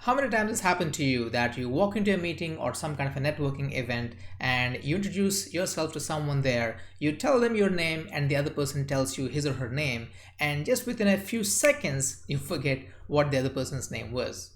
How many times has happened to you that you walk into a meeting or some kind of a networking event and you introduce yourself to someone there, you tell them your name and the other person tells you his or her name, and just within a few seconds you forget what the other person's name was.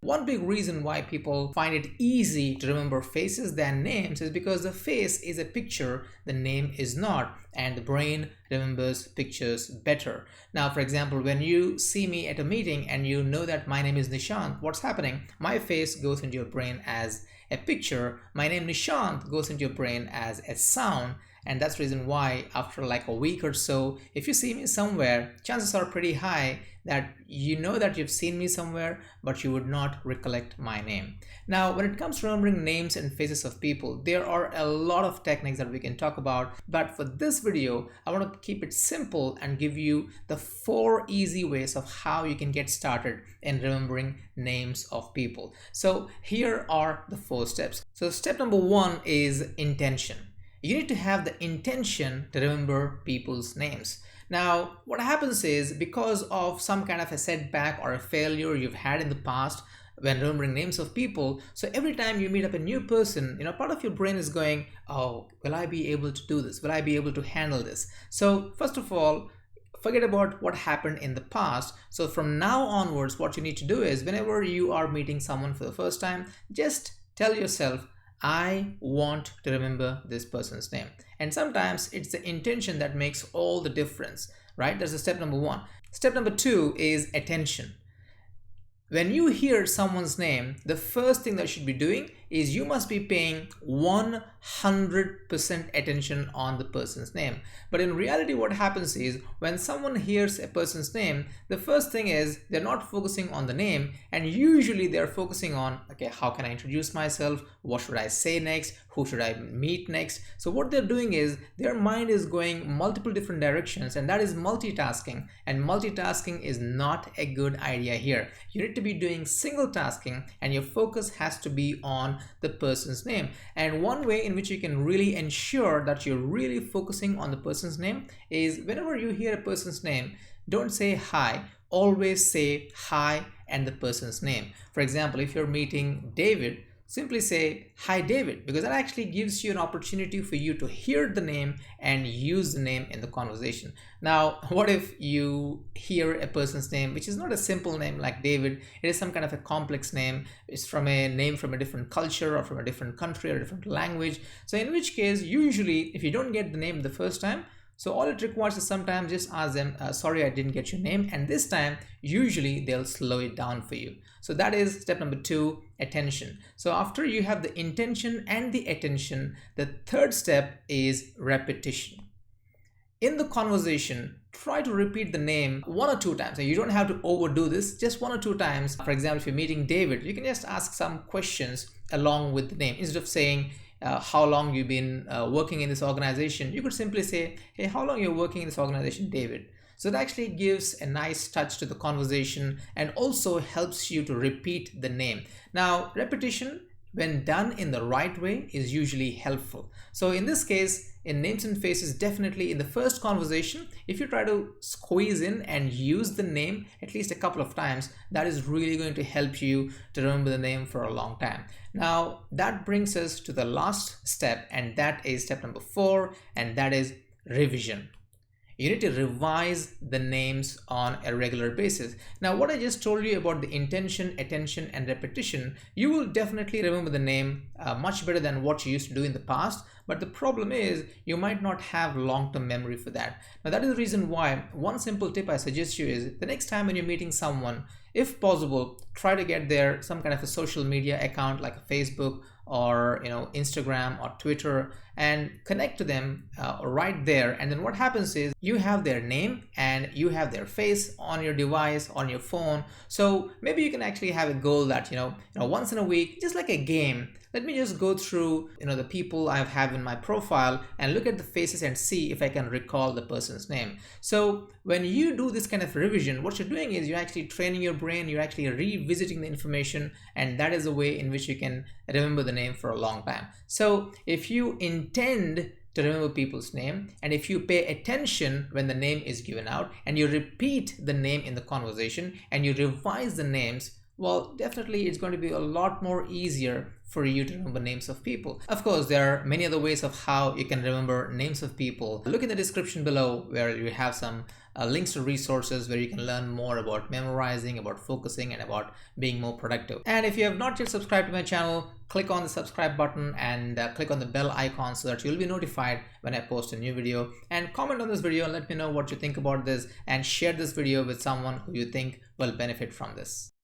One big reason why people find it easy to remember faces than names is because the face is a picture, the name is not, and the brain remembers pictures better. Now, for example, when you see me at a meeting and you know that my name is Nishant, what's happening? My face goes into your brain as a picture, my name Nishant goes into your brain as a sound. And that's the reason why after like a week or so, if you see me somewhere, chances are pretty high that you know that you've seen me somewhere, but you would not recollect my name. Now, when it comes to remembering names and faces of people, there are a lot of techniques that we can talk about. But for this video, I want to keep it simple and give you the 4 easy ways of how you can get started in remembering names of people. So here are the 4 steps. So step number 1 is intention. You need to have the intention to remember people's names. Now, what happens is because of some kind of a setback or a failure you've had in the past when remembering names of people, so every time you meet up a new person, part of your brain is going, oh, will I be able to do this? Will I be able to handle this? So first of all, forget about what happened in the past. So from now onwards, what you need to do is whenever you are meeting someone for the first time, just tell yourself, I want to remember this person's name. And sometimes it's the intention that makes all the difference, right? That's the step number 1. Step number 2 is attention. When you hear someone's name, the first thing that you should be doing is you must be paying 100% attention on the person's name. But in reality, what happens is when someone hears a person's name, the first thing is they're not focusing on the name, and usually they're focusing on, okay, how can I introduce myself? What should I say next? Who should I meet next? So what they're doing is their mind is going multiple different directions, and that is multitasking. And multitasking is not a good idea here. You need to be doing single tasking, and your focus has to be on the person's name. And one way in which you can really ensure that you're really focusing on the person's name is whenever you hear a person's name, don't say hi, always say hi and the person's name. For example, if you're meeting David, simply say, hi David, because that actually gives you an opportunity for you to hear the name and use the name in the conversation. Now, what if you hear a person's name, which is not a simple name like David, it is some kind of a complex name, it's from a name from a different culture or from a different country or a different language. So in which case, usually, if you don't get the name the first time, so all it requires is sometimes just ask them, sorry, I didn't get your name. And this time, usually they'll slow it down for you. So that is step number 2, attention. So after you have the intention and the attention, the third step is repetition. In the conversation, try to repeat the name 1 or 2 times. And you don't have to overdo this, just 1 or 2 times. For example, if you're meeting David, you can just ask some questions along with the name. Instead of saying, how long you've been working in this organization, you could simply say, hey, how long you're working in this organization, David? So it actually gives a nice touch to the conversation and also helps you to repeat the name. Now, repetition, when done in the right way, is usually helpful. So in this case, in names and faces, definitely in the first conversation, if you try to squeeze in and use the name at least a couple of times, that is really going to help you to remember the name for a long time. Now, that brings us to the last step, and that is step number 4, and that is revision. You need to revise the names on a regular basis. Now, what I just told you about the intention, attention, and repetition, you will definitely remember the name much better than what you used to do in the past. But the problem is you might not have long-term memory for that. Now, that is the reason why one simple tip I suggest you is the next time when you're meeting someone, if possible, try to get their some kind of a social media account like a Facebook or Instagram or Twitter, and connect to them right there. And then what happens is you have their name and you have their face on your device, on your phone. So maybe you can actually have a goal that once in a week, just like a game, let me just go through the people I have in my profile and look at the faces and see if I can recall the person's name. So when you do this kind of revision, what you're doing is you're actually training your brain, you're actually revisiting the information, and that is a way in which you can remember the name for a long time. So if you intend to remember people's name, and if you pay attention when the name is given out, and you repeat the name in the conversation, and you revise the names, well, definitely it's going to be a lot more easier for you to remember names of people. Of course, there are many other ways of how you can remember names of people. Look in the description below where you have some links to resources where you can learn more about memorizing, about focusing, and about being more productive. And if you have not yet subscribed to my channel, click on the subscribe button and click on the bell icon so that you'll be notified when I post a new video. And comment on this video and let me know what you think about this, and share this video with someone who you think will benefit from this.